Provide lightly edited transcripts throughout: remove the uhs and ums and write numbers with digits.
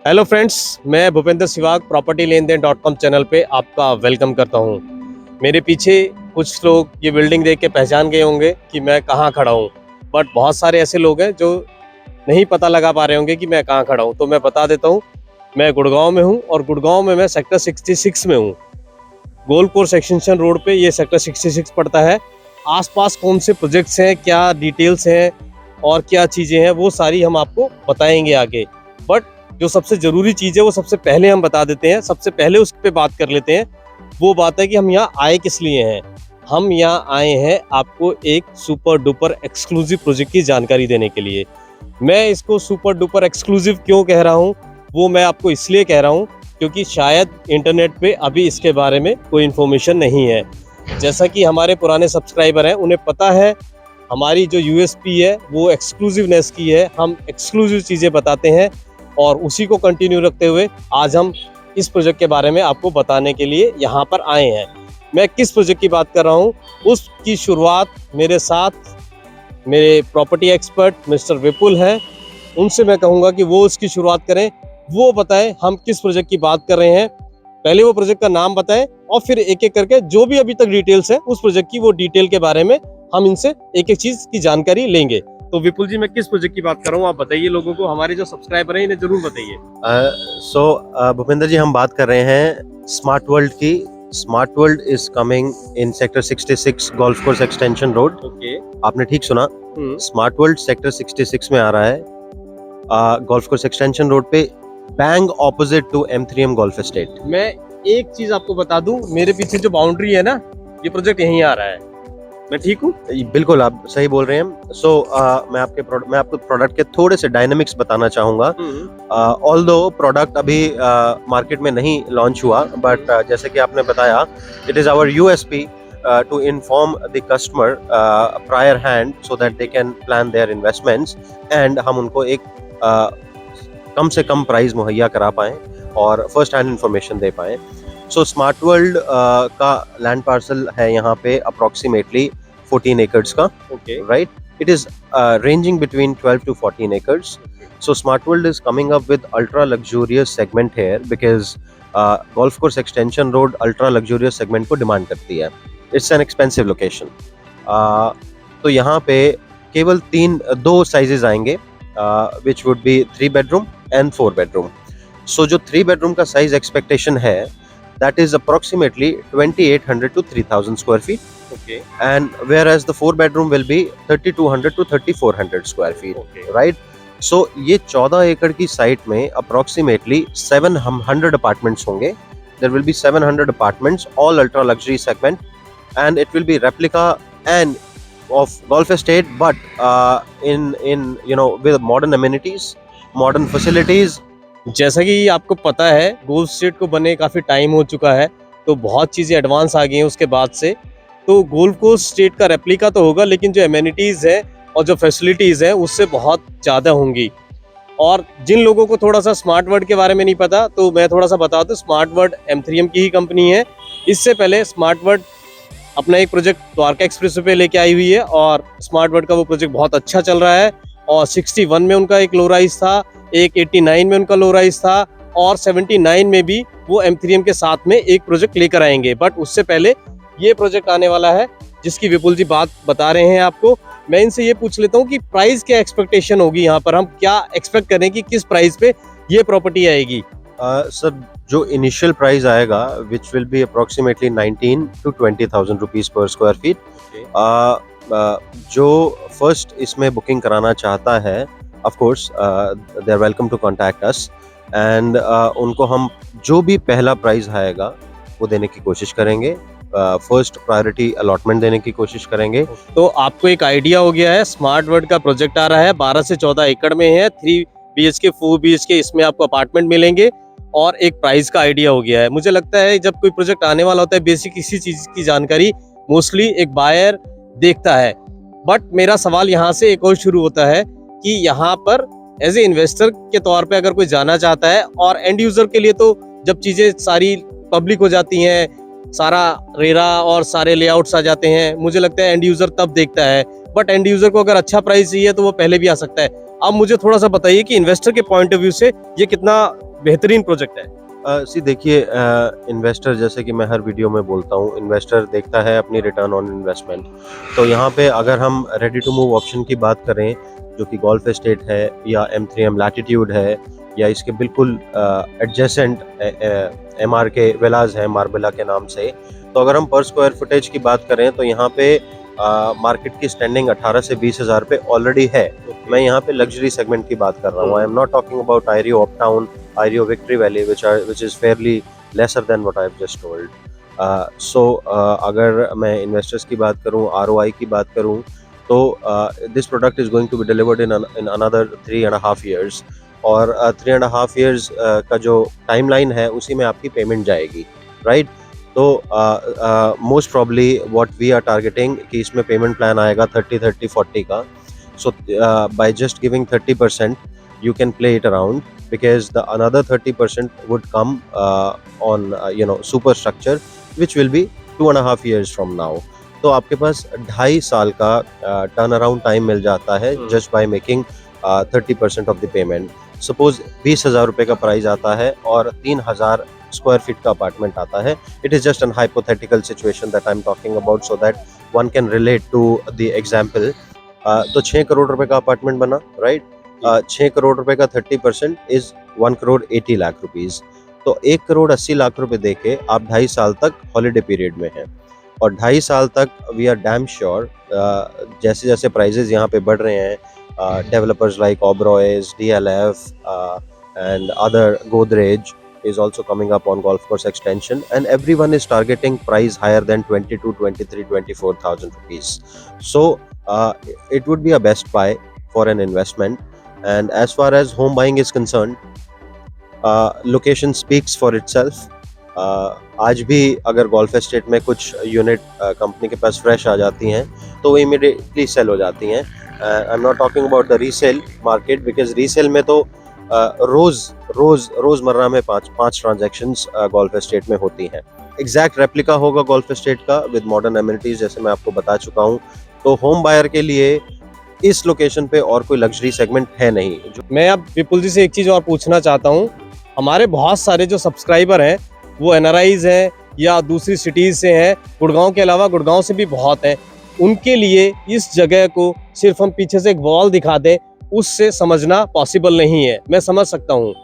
Hello friends, मैं Bhupendra सिवाग property लेन then .com channel पे आपका वेलकम करता हूँ। मेरे पीछे कुछ लोग ये बिल्डिंग देख के पहचान गए होंगे कि मैं कहाँ खड़ा हूँ, बट बहुत सारे ऐसे लोग हैं जो नहीं पता लगा पा रहे होंगे कि मैं कहाँ खड़ा हूँ। तो मैं बता देता हूँ, मैं गुड़गांव में हूँ और गुड़गांव में मैं सेक्टर 66 में हूँ। गोल्फ कोर्स एक्सटेंशन रोड पे ये सेक्टर 66 पड़ता है। आसपास कौन से प्रोजेक्ट्स हैं, क्या डिटेल्स हैं और क्या चीज़ें हैं, वो सारी हम आपको बताएंगे आगे। बट जो सबसे ज़रूरी चीज़ है वो सबसे पहले हम बता देते हैं, सबसे पहले उस पर बात कर लेते हैं। वो बात है कि हम यहाँ आए किस लिए हैं। हम यहाँ आए हैं आपको एक सुपर डुपर एक्सक्लूसिव प्रोजेक्ट की जानकारी देने के लिए। मैं इसको सुपर डुपर एक्सक्लूसिव क्यों कह रहा हूँ, वो मैं आपको इसलिए कह रहा हूँ क्योंकि शायद इंटरनेट पे अभी इसके बारे में कोई इन्फॉर्मेशन नहीं है। जैसा कि हमारे पुराने सब्सक्राइबर हैं, उन्हें पता है हमारी जो यूएसपी है वो एक्सक्लूसिवनेस की है। हम एक्सक्लूसिव चीज़ें बताते हैं और उसी को कंटिन्यू रखते हुए आज हम इस प्रोजेक्ट के बारे में आपको बताने के लिए यहाँ पर आए हैं। मैं किस प्रोजेक्ट की बात कर रहा हूँ, उसकी शुरुआत मेरे साथ मेरे प्रॉपर्टी एक्सपर्ट मिस्टर विपुल हैं। उनसे मैं कहूँगा कि वो उसकी शुरुआत करें, वो बताएं हम किस प्रोजेक्ट की बात कर रहे हैं। पहले वो प्रोजेक्ट का नाम बताएं और फिर एक एक करके जो भी अभी तक डिटेल्स है उस प्रोजेक्ट की, वो डिटेल के बारे में हम इनसे एक एक चीज की जानकारी लेंगे। तो विपुल जी, मैं किस प्रोजेक्ट की बात कर रहा हूँ आप बताइए लोगों को, हमारे जो सब्सक्राइबर हैं इन्हें जरूर बताइए। भूपेंद्र जी, हम बात कर रहे हैं स्मार्ट वर्ल्ड की। Smart world is coming in sector 66 golf course extension road. Okay, आपने ठीक सुना, स्मार्ट वर्ल्ड सेक्टर 66 में आ रहा है, गोल्फ कोर्स एक्सटेंशन रोड पे, bang opposite to M3M golf estate. मैं एक चीज आपको बता दूं, मेरे पीछे जो बाउंड्री है ना, ये प्रोजेक्ट यहीं आ रहा है। मैं ठीक हूँ? बिल्कुल, आप सही बोल रहे हैं। मैं आपको प्रोडक्ट के थोड़े से डायनामिक्स बताना चाहूंगा। ऑल्दो प्रोडक्ट अभी मार्केट में नहीं लॉन्च हुआ, बट जैसे कि आपने बताया, it is our USP to inform the customer prior hand so that they can plan their investments, and हम उनको एक कम से कम प्राइस मुहैया करा पाएं और फर्स्ट हैंड इंफॉर्मेशन दे पाएं। सो स्मार्ट वर्ल्ड का लैंड पार्सल है यहाँ पे अप्रोक्सीमेटली 14 एकर्स का। Okay, right, it is ranging between 12 to 14 acres. So Smart World is coming up with ultra luxurious segment here because golf course extension road ultra luxurious segment को demand करती है। It's an expensive location. तो यहाँ पे केवल दो sizes आएंगे, which would be 3 bedroom and 4 bedroom. So जो 3 bedroom का साइज एक्सपेक्टेशन है, that is approximately 2800 to 3000 square feet. Okay. And whereas the 4 bedroom will be 3200 to 3400 square feet. Okay. Right? So ये 14 एकड़ की साइट में approximately 700 apartments होंगे. There will be 700 apartments, all ultra luxury segment, and it will be replica and of golf estate, but in with modern amenities, modern facilities. जैसा कि आपको पता है, गोल्फ स्टेट को बने काफ़ी टाइम हो चुका है, तो बहुत चीज़ें एडवांस आ गई हैं उसके बाद से। तो गोल्फ कोर्स स्टेट का रेप्लिका तो होगा, लेकिन जो एमेनिटीज़ है और जो फैसिलिटीज़ हैं उससे बहुत ज़्यादा होंगी। और जिन लोगों को थोड़ा सा स्मार्ट वर्ल्ड के बारे में नहीं पता, तो मैं थोड़ा सा बता दूं, स्मार्ट वर्ल्ड M3M की ही कंपनी है। इससे पहले स्मार्ट वर्ल्ड अपना एक प्रोजेक्ट द्वारका एक्सप्रेस पे लेके आई हुई है और स्मार्ट वर्ल्ड का वो प्रोजेक्ट बहुत अच्छा चल रहा है। और 61 में उनका एक लो राइज था, एक 89 में उनका लो राइज था, और 79 में भी वो M3M के साथ में एक प्रोजेक्ट लेकर आएंगे। बट उससे पहले ये प्रोजेक्ट आने वाला है जिसकी विपुल जी बात बता रहे हैं आपको। मैं इनसे ये पूछ लेता हूँ कि प्राइस क्या एक्सपेक्टेशन होगी, यहाँ पर हम क्या एक्सपेक्ट करें कि किस प्राइस पे ये प्रॉपर्टी आएगी। सर, जो इनिशियल प्राइस आएगा, which will be approximately 19 to 20,000 rupees per square feet. जो फर्स्ट इसमें बुकिंग कराना चाहता है, of course they are welcome to contact us, and उनको हम जो भी पहला प्राइस आएगा वो देने की कोशिश करेंगे, फर्स्ट प्रायोरिटी अलॉटमेंट देने की कोशिश करेंगे। तो आपको एक आइडिया हो गया है, स्मार्ट वर्ल्ड का प्रोजेक्ट आ रहा है, 12 से 14 एकड़ में है, 3 BHK 4 BHK इसमें आपको अपार्टमेंट मिलेंगे, और एक प्राइस का आइडिया हो गया है। मुझे लगता है जब कोई प्रोजेक्ट आने वाला होता है, बेसिक किसी चीज की जानकारी मोस्टली एक बायर देखता है। बट मेरा सवाल यहाँ से एक और शुरू होता है कि यहाँ पर एज ए इन्वेस्टर के तौर पे अगर कोई जाना चाहता है, और एंड यूजर के लिए तो जब चीजें सारी पब्लिक हो जाती हैं, सारा रेरा और सारे लेआउट्स आ जाते हैं, मुझे लगता है एंड यूजर तब देखता है। बट एंड यूजर को अगर अच्छा प्राइस चाहिए तो वो पहले भी आ सकता है। अब मुझे थोड़ा सा बताइए कि इन्वेस्टर के पॉइंट ऑफ व्यू से ये कितना बेहतरीन प्रोजेक्ट है। सी देखिए, इन्वेस्टर, जैसे कि मैं हर वीडियो में बोलता हूँ, इन्वेस्टर देखता है अपनी रिटर्न ऑन इन्वेस्टमेंट। तो यहाँ पे अगर हम रेडी टू मूव ऑप्शन की बात करें, जो कि गोल्फ एस्टेट है या M3M लैटिट्यूड है या इसके बिल्कुल एडजेसेंट MRK विलाज है मार्बेला के नाम से, तो अगर हम पर स्क्वायर फुटेज की बात करें तो यहाँ पे मार्केट की स्टैंडिंग 18 से 20 हज़ार पे ऑलरेडी है। मैं यहाँ पे लग्जरी सेगमेंट की बात कर रहा हूँ। I am not talking about Ireo Uptown, Ireo Victory Valley, which is fairly lesser than what I've just told. So अगर मैं इन्वेस्टर्स की बात करूँ, ROI की बात करूँ, तो this product is going to be delivered in another 3.5 years, और 3.5 years का जो टाइमलाइन है उसी में आपकी पेमेंट जाएगी, राइट? तो most probably what we are targeting कि इसमें पेमेंट प्लान आएगा 30-30-40 का। So by just giving 30% you can play it around, because the another 30% would come on superstructure, which will be 2.5 years from now. तो आपके पास 2.5 साल का turn around time मिल जाता है just by making 30% of the payment. Suppose 20,000 रुपये का price आता है और 3,000 स्क्वायर फीट का अपार्टमेंट आता है। It is just an hypothetical situation that I am talking about, so that one can relate to the example. तो 6 करोड़ रुपए का अपार्टमेंट बना, राइट? 6 करोड़ रुपए का 30% इज 1 करोड़ 80 लाख रुपीज। तो 1 करोड़ 80 लाख रुपए देके आप 2.5 साल तक हॉलीडे पीरियड में हैं, और 2.5 साल तक वी आर डैम श्योर, जैसे जैसे प्राइजेस यहाँ पे बढ़ रहे हैं, developers like Oberois, DLF and other Godrej is also coming up on golf course extension, and everyone is targeting price higher than 22, 23, 24,000 rupees. So it would be a best buy for an investment. And as far as home buying is concerned, location speaks for itself. आज भी अगर golf estate में कुछ unit company के पास fresh आ जाती हैं तो वो इमीडिएटली सेल हो जाती हैं। आई am not talking about the resale market, because resale में तो रोजमर्रा में पांच ट्रांजैक्शंस गोल्फ एस्टेट में होती हैं। एग्जैक्ट रेप्लिका होगा गोल्फ एस्टेट का विद मॉडर्न एमिनिटीज, जैसे मैं आपको बता चुका हूँ। तो होम बायर के लिए इस लोकेशन पे और कोई लग्जरी सेगमेंट है नहीं। मैं अब विपुल जी से एक चीज़ और पूछना चाहता हूँ। हमारे बहुत सारे जो सब्सक्राइबर हैं वो NRIs हैं या दूसरी सिटीज़ से हैं, गुड़गांव के अलावा गुड़गांव से भी बहुत हैं। उनके लिए इस जगह को सिर्फ हम पीछे से एक वॉल दिखा दें, उससे समझना पॉसिबल नहीं है। मैं समझ सकता हूँ।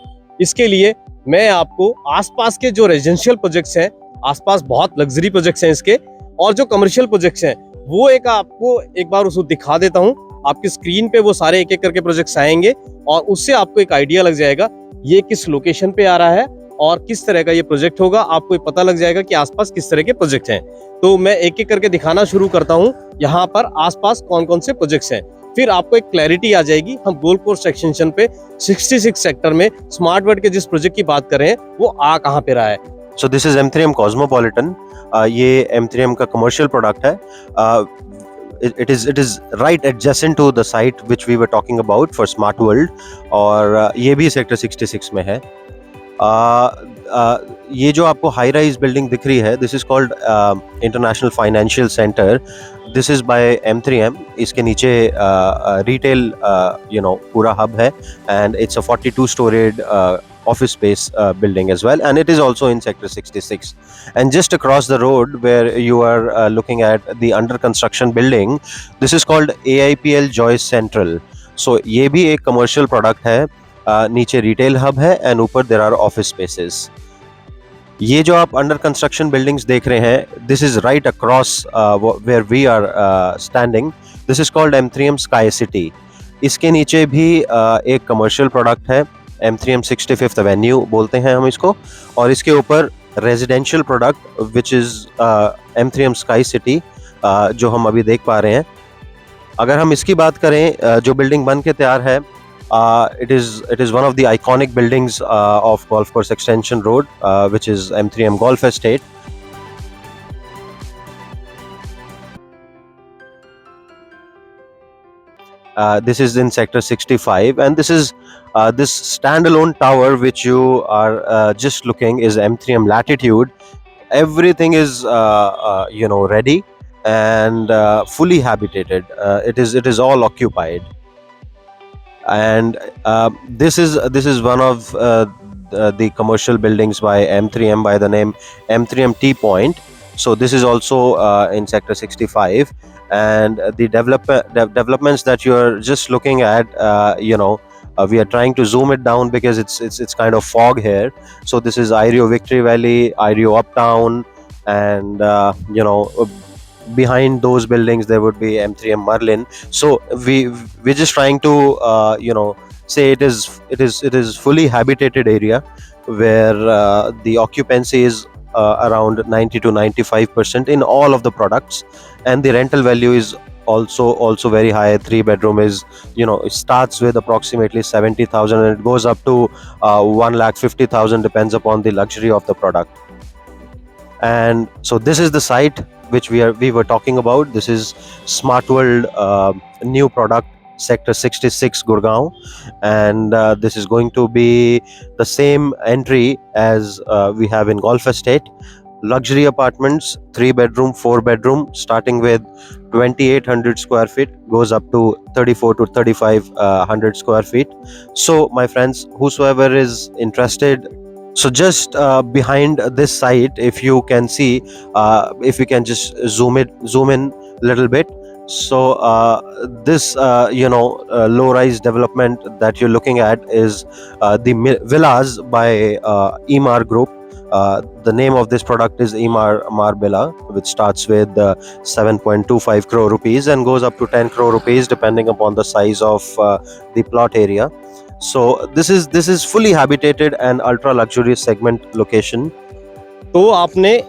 इसके लिए मैं आपको आसपास के जो रेजिडेंशियल प्रोजेक्ट्स हैं, आसपास बहुत लग्जरी प्रोजेक्ट्स हैं इसके, और जो कमर्शियल प्रोजेक्ट्स हैं वो आपको एक बार उसको दिखा देता हूँ। आपकी स्क्रीन पे वो सारे एक एक करके प्रोजेक्ट्स आएंगे और उससे आपको एक आइडिया लग जाएगा ये किस लोकेशन पे आ रहा है और किस तरह का ये प्रोजेक्ट होगा। आपको पता लग जाएगा कि आसपास किस तरह के प्रोजेक्ट हैं। तो मैं एक एक करके दिखाना शुरू करता हूँ यहाँ पर आसपास कौन कौन से प्रोजेक्ट्स हैं, फिर आपको एक क्लैरिटी आ जाएगी हम गोल्फ कोर्स एक्सटेंशन पे 66 सेक्टर में स्मार्ट वर्ल्ड के जिस प्रोजेक्ट की बात कर रहे हैं वो आ कहाँ पे रहा है। So this is M3M cosmopolitan. ये M3M का कमर्शियल प्रोडक्ट है। It is right adjacent to the site which we were talking about for Smart World, और ये भी सेक्टर 66 में है। ये जो आपको हाई राइज बिल्डिंग दिख रही है, this is called international financial centre. This is by M3M। इसके नीचे रिटेल पूरा हब है, and it's a 42 storied office space building as well, and it is also in sector 66. And just across the road where you are looking at the under construction building, this is called AIPL Joyce Central. So ये भी एक commercial product है। नीचे retail hub है and ऊपर there are office spaces. ये जो आप अंडर कंस्ट्रक्शन बिल्डिंग्स देख रहे हैं, this is right across where we are standing. This is called M3M Sky City. इसके नीचे भी एक कमर्शियल प्रोडक्ट है, M3M 65th Avenue बोलते हैं हम इसको, और इसके ऊपर residential product which is M3M Sky City जो हम अभी देख पा रहे हैं। अगर हम इसकी बात करें, जो बिल्डिंग बन के तैयार है, it is one of the iconic buildings of Golf Course Extension Road, which is M3M Golf Estate. This is in sector 65, and this is this standalone tower which you are just looking is M3M Latitude. Everything is ready and fully habitated. It is all occupied, and this is one of the commercial buildings by M3M by the name M3M T Point. So this is also in Sector 65, and the developments that you're just looking at, we are trying to zoom it down because it's kind of fog here. So this is IREO Victory Valley, IREO Uptown, and behind those buildings there would be M3M Merlin. So we're just trying to say it is fully habitated area where the occupancy is around 90 to 95% in all of the products, and the rental value is also very high. 3 bedroom is, it starts with approximately 70,000 and it goes up to 1,50,000, depends upon the luxury of the product. And so this is the site which we were talking about. This is Smart World new product, Sector 66, Gurgaon, and this is going to be the same entry as we have in Golf Estate. Luxury apartments, 3 bedroom, 4 bedroom, starting with 2,800 square feet, goes up to 34 to 3,500 square feet. So my friends, whosoever is interested, so just behind this site, if you can see, if you can just zoom in a little bit. So this low-rise development that you're looking at is the villas by Emaar Group. The name of this product is Emaar Villa, which starts with 7.25 crore rupees and goes up to 10 crore rupees depending upon the size of the plot area. So this is fully habitated and ultra luxurious segment location. तो आपने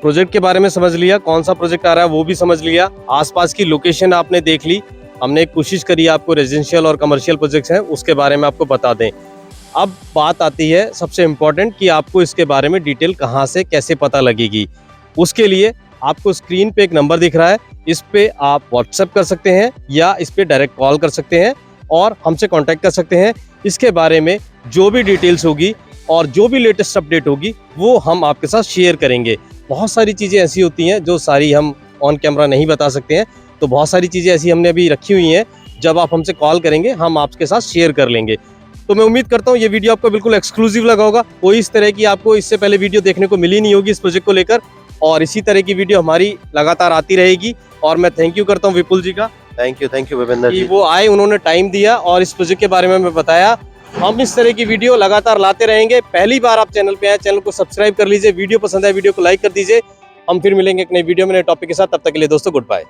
project के बारे में समझ लिया, कौन सा project आ रहा है वो भी समझ लिया, आसपास की लोकेशन आपने देख ली। हमने कोशिश करी आपको रेजिडेंशियल और कमर्शियल प्रोजेक्ट्स हैं उसके बारे में आपको बता दें। अब बात आती है सबसे इम्पोर्टेंट कि आपको इसके बारे में डिटेल कहाँ से कैसे पता लगेगी। उसके लिए आपको स्क्रीन पे एक नंबर दिख रहा है, इस पे आप व्हाट्सएप कर सकते हैं या इस पे डायरेक्ट कॉल कर सकते हैं और हमसे कांटेक्ट कर सकते हैं। इसके बारे में जो भी डिटेल्स होगी और जो भी लेटेस्ट अपडेट होगी वो हम आपके साथ शेयर करेंगे। बहुत सारी चीज़ें ऐसी होती हैं जो सारी हम ऑन कैमरा नहीं बता सकते हैं, तो बहुत सारी चीज़ें ऐसी हमने अभी रखी हुई हैं, जब आप हमसे कॉल करेंगे हम आपके साथ शेयर कर लेंगे। तो मैं उम्मीद करता हूँ ये वीडियो आपको बिल्कुल एक्सक्लूसिव लगा होगा। कोई इस तरह की आपको इससे पहले वीडियो देखने को मिली नहीं होगी इस प्रोजेक्ट को लेकर, और इसी तरह की वीडियो हमारी लगातार आती रहेगी। और मैं थैंक यू करता हूँ विपुल जी का, थैंक यू विपिंदर जी, वो आए, उन्होंने टाइम दिया और इस प्रोजेक्ट के बारे में हमें बताया। हम इस तरह की वीडियो लगातार लाते रहेंगे। पहली बार आप चैनल पे आए, चैनल को सब्सक्राइब कर लीजिए, वीडियो पसंद आए वीडियो को लाइक कर दीजिए। हम फिर मिलेंगे एक नई वीडियो में नए टॉपिक के साथ, तब तक के लिए दोस्तों गुड बाय।